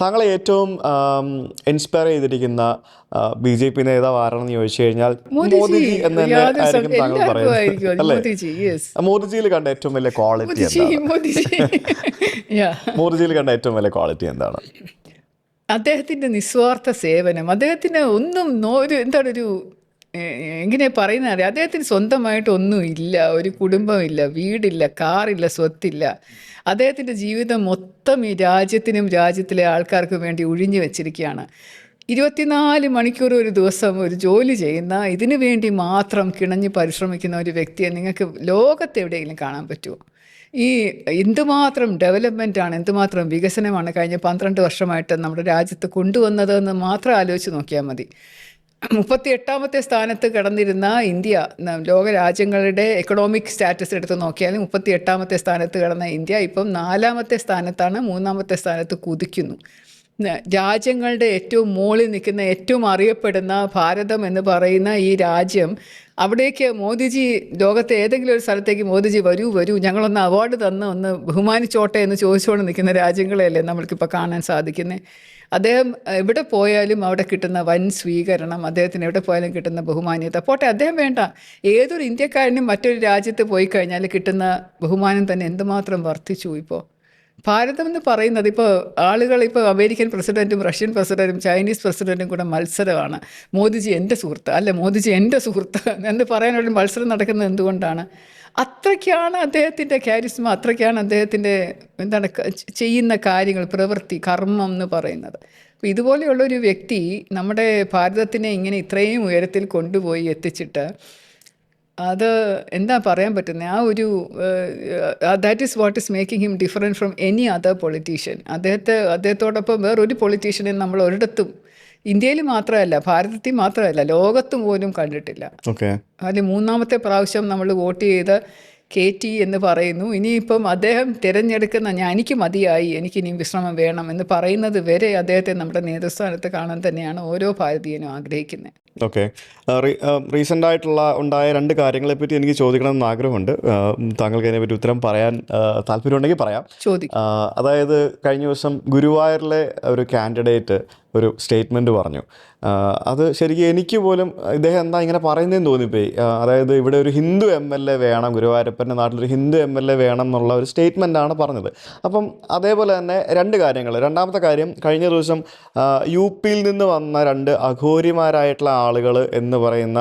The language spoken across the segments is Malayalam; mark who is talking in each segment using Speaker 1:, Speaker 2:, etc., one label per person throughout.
Speaker 1: താങ്കളെ ഏറ്റവും ഇൻസ്പയർ ചെയ്തിരിക്കുന്ന ബി ജെ പി നേതാവ് ആരാണെന്ന് ചോദിച്ചു കഴിഞ്ഞാൽ മോദിജി എന്ന് തന്നെ ആയിരിക്കും താങ്കൾ പറയുന്നത് അല്ലേ? മോദിജിയിൽ കണ്ട ഏറ്റവും വലിയ ക്വാളിറ്റി എന്താണ്? മോദിജിയിൽ കണ്ട ഏറ്റവും വലിയ ക്വാളിറ്റി എന്താണ്?
Speaker 2: അദ്ദേഹത്തിൻ്റെ നിസ്വാർത്ഥ സേവനം. അദ്ദേഹത്തിന് ഒന്നും എന്താണൊരു എങ്ങനെ പറയുന്നത് അറിയാം. അദ്ദേഹത്തിന് സ്വന്തമായിട്ട് ഒന്നുമില്ല, ഒരു കുടുംബമില്ല, വീടില്ല, കാറില്ല, സ്വത്തില്ല. അദ്ദേഹത്തിൻ്റെ ജീവിതം മൊത്തം ഈ രാജ്യത്തിനും രാജ്യത്തിലെ ആൾക്കാർക്കും വേണ്ടി ഒഴിഞ്ഞു വെച്ചിരിക്കുകയാണ്. 24 മണിക്കൂർ ഒരു ദിവസം ഒരു ജോലി ചെയ്യുന്ന, ഇതിനു വേണ്ടി മാത്രം കിണഞ്ഞ് പരിശ്രമിക്കുന്ന ഒരു വ്യക്തിയെ നിങ്ങൾക്ക് ലോകത്തെവിടെയെങ്കിലും കാണാൻ പറ്റുമോ? ഈ എന്തുമാത്രം ഡെവലപ്മെൻറ്റാണ്, എന്തുമാത്രം വികസനമാണ് കഴിഞ്ഞ 12 വർഷമായിട്ട് നമ്മുടെ രാജ്യത്ത് കൊണ്ടുവന്നതെന്ന് മാത്രം ആലോചിച്ച് നോക്കിയാൽ മതി. 38ാമത്തെ സ്ഥാനത്ത് കിടന്നിരുന്ന ഇന്ത്യ, ലോക രാജ്യങ്ങളുടെ എക്കണോമിക് സ്റ്റാറ്റസ് എടുത്ത് നോക്കിയാലും 38ാമത്തെ സ്ഥാനത്ത് കിടന്ന ഇന്ത്യ ഇപ്പം 4ാമത്തെ സ്ഥാനത്താണ്, 3ാമത്തെ സ്ഥാനത്ത് കുതിക്കുന്നു. രാജ്യങ്ങളുടെ ഏറ്റവും മുകളിൽ നിൽക്കുന്ന, ഏറ്റവും അറിയപ്പെടുന്ന ഭാരതം എന്ന് പറയുന്ന ഈ രാജ്യം, അവിടേക്ക് മോദിജി ലോകത്തെ ഏതെങ്കിലും ഒരു സ്ഥലത്തേക്ക് മോദിജി വരൂ ഞങ്ങളൊന്ന് അവാർഡ് തന്ന് ഒന്ന് ബഹുമാനിച്ചോട്ടെ എന്ന് ചോദിച്ചുകൊണ്ട് നിൽക്കുന്ന രാജ്യങ്ങളെയല്ലേ നമ്മൾക്കിപ്പോൾ കാണാൻ സാധിക്കുന്നത്. അദ്ദേഹം എവിടെ പോയാലും അവിടെ കിട്ടുന്ന വൻ സ്വീകരണം, അദ്ദേഹത്തിന് എവിടെ പോയാലും കിട്ടുന്ന ബഹുമാന്യത പോട്ടെ, അദ്ദേഹം വേണ്ട, ഏതൊരു ഇന്ത്യക്കാരനും മറ്റൊരു രാജ്യത്ത് പോയി കഴിഞ്ഞാൽ കിട്ടുന്ന ബഹുമാനം തന്നെ എന്തുമാത്രം വർദ്ധിച്ചു. ഇപ്പോൾ ഭാരതം എന്ന് പറയുന്നത്, ഇപ്പോൾ ആളുകൾ ഇപ്പോൾ അമേരിക്കൻ പ്രസിഡൻറ്റും റഷ്യൻ പ്രസിഡൻറ്റും ചൈനീസ് പ്രസിഡൻറ്റും കൂടെ മത്സരമാണ്. മോദിജി എൻ്റെ സുഹൃത്ത്, അല്ല മോദിജി എൻ്റെ സുഹൃത്ത് എന്ന് പറയാനൊരു മത്സരം നടക്കുന്നത് എന്തുകൊണ്ടാണ്? അത്രയ്ക്കാണ് അദ്ദേഹത്തിൻ്റെ കാരിസ്മ, അത്രയ്ക്കാണ് അദ്ദേഹത്തിൻ്റെ എന്താണ് ചെയ്യുന്ന കാര്യങ്ങൾ, പ്രവൃത്തി, കർമ്മം എന്ന് പറയുന്നത്. അപ്പോൾ ഇതുപോലെയുള്ളൊരു വ്യക്തി നമ്മുടെ ഭാരതത്തിനെ ഇങ്ങനെ ഇത്രയും ഉയരത്തിൽ കൊണ്ടുപോയി എത്തിച്ചിട്ട് അത് എന്താ പറയാൻ പറ്റുന്നത്, ആ ഒരു that is what is making him different from any other politician. അദ്ദേഹത്തോടൊപ്പം വേറൊരു പൊളിറ്റീഷ്യനെ നമ്മൾ ഒരിടത്തും, ഇന്ത്യയിൽ മാത്രമല്ല, ഭാരതത്തിൽ മാത്രമല്ല, ലോകത്തും പോലും കണ്ടിട്ടില്ല. അതിൽ 3ാമത്തെ പ്രാവശ്യം നമ്മൾ വോട്ട് ചെയ്ത് കയറ്റി എന്ന് പറയുന്നു. ഇനിയിപ്പം അദ്ദേഹം തിരഞ്ഞെടുക്കുന്ന എനിക്ക് മതിയായി, എനിക്കിനി വിശ്രമം വേണം എന്ന് പറയുന്നത് വരെ അദ്ദേഹത്തെ നമ്മുടെ നേതൃസ്ഥാനത്ത് കാണാൻ തന്നെയാണ് ഓരോ ഭാരതീയനും ആഗ്രഹിക്കുന്നത്.
Speaker 1: ഓക്കെ, റീസെൻ്റായിട്ടുള്ള ഉണ്ടായ 2 കാര്യങ്ങളെപ്പറ്റി എനിക്ക് ചോദിക്കണമെന്ന് ആഗ്രഹമുണ്ട്. താങ്കൾക്ക് അതിനെപ്പറ്റി ഉത്തരം പറയാൻ താല്പര്യമുണ്ടെങ്കിൽ പറയാം. അതായത് കഴിഞ്ഞ ദിവസം ഗുരുവായൂരിലെ ഒരു കാൻഡിഡേറ്റ് ഒരു സ്റ്റേറ്റ്മെൻറ്റ് പറഞ്ഞു. അത് ശരിക്കും എനിക്ക് പോലും ഇദ്ദേഹം എന്താ ഇങ്ങനെ പറയുന്നതെന്ന് തോന്നിപ്പോയി. അതായത് ഇവിടെ ഒരു ഹിന്ദു MLA വേണം, ഗുരുവായൂരപ്പൻ്റെ നാട്ടിലൊരു ഹിന്ദു MLA വേണം എന്നുള്ള ഒരു സ്റ്റേറ്റ്മെൻറ്റാണ് പറഞ്ഞത്. അപ്പം അതേപോലെ തന്നെ 2 കാര്യങ്ങൾ. 2ാമത്തെ കാര്യം, കഴിഞ്ഞ ദിവസം UP നിന്ന് വന്ന 2 അഘോരിമാരായിട്ടുള്ള ആളുകൾ എന്ന് പറയുന്ന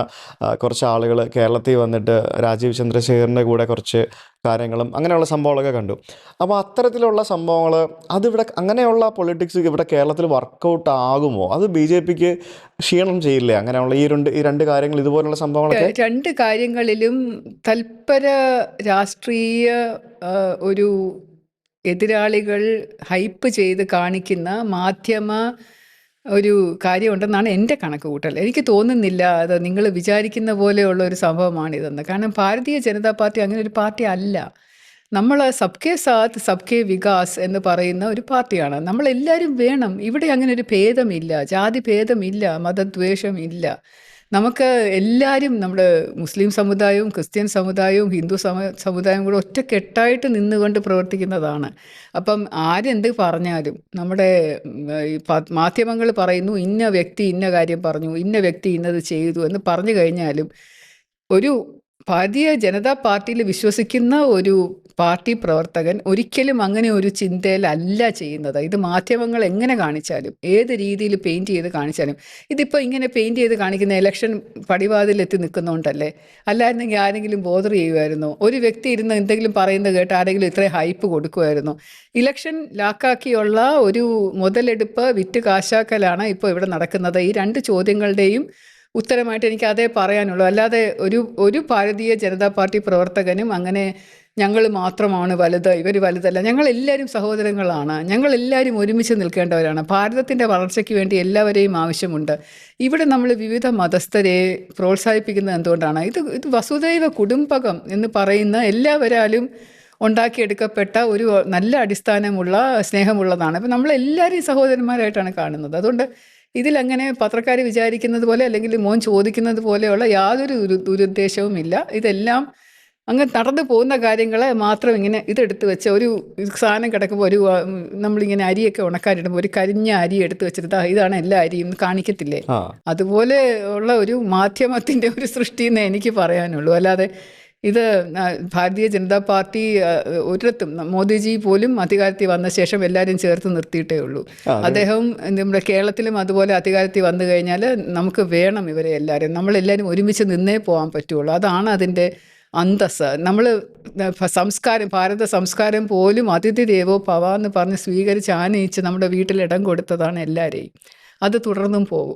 Speaker 1: കുറച്ച് ആളുകൾ കേരളത്തിൽ വന്നിട്ട് രാജീവ് ചന്ദ്രശേഖറിൻ്റെ കൂടെ കുറച്ച് കാര്യങ്ങളും അങ്ങനെയുള്ള സംഭവങ്ങളൊക്കെ കണ്ടു. അപ്പോൾ അത്തരത്തിലുള്ള സംഭവങ്ങൾ അതിവിടെ, അങ്ങനെയുള്ള പൊളിറ്റിക്സ് ഇവിടെ കേരളത്തിൽ വർക്കൗട്ട് ആകുമോ? അത് BJPക്ക് ക്ഷീണം ചെയ്യില്ലേ അങ്ങനെയുള്ള ഈ 2 കാര്യങ്ങൾ, ഇതുപോലുള്ള സംഭവങ്ങളൊക്കെ?
Speaker 2: 2 കാര്യങ്ങളിലും തൽപര രാഷ്ട്രീയ ഒരു എതിരാളികൾ ഹൈപ്പ് ചെയ്ത് കാണിക്കുന്ന മാധ്യമ ഒരു കാര്യമുണ്ടെന്നാണ് എൻ്റെ കണക്ക് കൂട്ടൽ. എനിക്ക് തോന്നുന്നില്ല അത് നിങ്ങൾ വിചാരിക്കുന്ന പോലെയുള്ള ഒരു സംഭവമാണിതെന്ന്. കാരണം ഭാരതീയ ജനതാ പാർട്ടി അങ്ങനെ ഒരു പാർട്ടി അല്ല. നമ്മൾ സബ്കെ സാത്ത് സബ്കെ വികാസ് എന്ന് പറയുന്ന ഒരു പാർട്ടിയാണ്. നമ്മളെല്ലാവരും വേണം. ഇവിടെ അങ്ങനെ ഒരു ഭേദമില്ല, ജാതി ഭേദമില്ല, മതദ്വേഷമില്ല. നമുക്ക് എല്ലാവരും, നമ്മുടെ മുസ്ലിം സമുദായവും ക്രിസ്ത്യൻ സമുദായവും ഹിന്ദു സമുദായവും കൂടെ ഒറ്റക്കെട്ടായിട്ട് നിന്നുകൊണ്ട് പ്രവർത്തിക്കുന്നതാണ്. അപ്പം ആരെന്ത് പറഞ്ഞാലും നമ്മുടെ മാധ്യമങ്ങൾ പറയുന്നു ഇന്ന വ്യക്തി ഇന്ന കാര്യം പറഞ്ഞു, ഇന്ന വ്യക്തി ഇന്നത് ചെയ്തു എന്ന് പറഞ്ഞു കഴിഞ്ഞാലും ഒരു ഭാരതീയ ജനതാ പാർട്ടിയിൽ വിശ്വസിക്കുന്ന ഒരു പാർട്ടി പ്രവർത്തകൻ ഒരിക്കലും അങ്ങനെ ഒരു ചിന്തയിലല്ല ചെയ്യുന്നത്. ഇത് മാധ്യമങ്ങൾ എങ്ങനെ കാണിച്ചാലും, ഏത് രീതിയിൽ പെയിൻറ്റ് ചെയ്ത് കാണിച്ചാലും, ഇതിപ്പോൾ ഇങ്ങനെ പെയിൻറ്റ് ചെയ്ത് കാണിക്കുന്ന ഇലക്ഷൻ പടിവാതിലെത്തി നിൽക്കുന്നതുകൊണ്ടല്ലേ? അല്ലായിരുന്നെങ്കിൽ ആരെങ്കിലും ബോദർ ചെയ്യുമായിരുന്നോ? ഒരു വ്യക്തി ഇരുന്ന് എന്തെങ്കിലും പറയുന്നത് കേട്ട് ആരെങ്കിലും ഇത്രയും ഹൈപ്പ് കൊടുക്കുമായിരുന്നോ? ഇലക്ഷൻ ലാക്കാക്കിയുള്ള ഒരു മുതലെടുപ്പ്, വിറ്റ് കാശാക്കലാണ് ഇപ്പോൾ ഇവിടെ നടക്കുന്നത്. ഈ 2 ചോദ്യങ്ങളുടെയും ഉത്തരമായിട്ട് എനിക്ക് അതേ പറയാനുള്ളൂ. അല്ലാതെ ഒരു ഭാരതീയ ജനതാ പാർട്ടി പ്രവർത്തകനും അങ്ങനെ ഞങ്ങൾ മാത്രമാണ് വലുത്, ഇവർ വലുതല്ല. ഞങ്ങളെല്ലാവരും സഹോദരങ്ങളാണ്, ഞങ്ങളെല്ലാവരും ഒരുമിച്ച് നിൽക്കേണ്ടവരാണ്. ഭാരതത്തിൻ്റെ വളർച്ചയ്ക്ക് വേണ്ടി എല്ലാവരെയും ആവശ്യമുണ്ട്. ഇവിടെ നമ്മൾ വിവിധ മതസ്ഥരെ പ്രോത്സാഹിപ്പിക്കുന്നത് എന്തുകൊണ്ടാണ്? ഇത് വസുദൈവ കുടുംബകം എന്ന് പറയുന്ന എല്ലാവരാലും ഉണ്ടാക്കിയെടുക്കപ്പെട്ട ഒരു നല്ല അടിസ്ഥാനമുള്ള സ്നേഹമുള്ളതാണ്. അപ്പം നമ്മളെല്ലാവരെയും സഹോദരന്മാരായിട്ടാണ് കാണുന്നത്. അതുകൊണ്ട് ഇതിലങ്ങനെ പത്രക്കാർ വിചാരിക്കുന്നത് പോലെ അല്ലെങ്കിൽ മോൻ ചോദിക്കുന്നത് പോലെയുള്ള യാതൊരു ദുരുദ്ദേശവും ഇല്ല. ഇതെല്ലാം അങ്ങ് നടന്നു പോകുന്ന കാര്യങ്ങളെ മാത്രം ഇങ്ങനെ ഇതെടുത്ത് വെച്ച് ഒരു സാധനം കിടക്കുമ്പോൾ ഒരു നമ്മളിങ്ങനെ അരിയൊക്കെ ഉണക്കാനിടുമ്പോൾ ഒരു കരിഞ്ഞ അരി എടുത്ത് വെച്ചിട്ട് "ദാ ഇതാണ് എല്ലാ അരിയും" എന്ന് കാണിക്കത്തില്ലേ? അതുപോലെ ഉള്ള ഒരു മാധ്യമത്തിൻ്റെ ഒരു സൃഷ്ടി എന്നേ എനിക്ക് പറയാനുള്ളൂ. അല്ലാതെ ഇത് ഭാരതീയ ജനതാ പാർട്ടി ഒരിടത്തും മോദിജി പോലും അധികാരത്തിൽ വന്ന ശേഷം എല്ലാവരും ചേർത്ത് നിർത്തിയിട്ടേ ഉള്ളൂ. അദ്ദേഹം നമ്മുടെ കേരളത്തിലും അതുപോലെ അധികാരത്തിൽ വന്നു കഴിഞ്ഞാൽ നമുക്ക് വേണം ഇവരെ എല്ലാവരും, നമ്മളെല്ലാവരും ഒരുമിച്ച് നിന്നേ പോകാൻ പറ്റുള്ളൂ. അതാണ് അതിൻ്റെ അന്തസ്സ്. നമ്മൾ സംസ്കാരം, ഭാരത സംസ്കാരം പോലും അതിഥി ദേവോ ഭവ എന്ന് പറഞ്ഞ് സ്വീകരിച്ച് ആനയിച്ച് നമ്മുടെ വീട്ടിൽ ഇടം കൊടുത്തതാണ് എല്ലാവരെയും. അത് തുടർന്നും പോകും.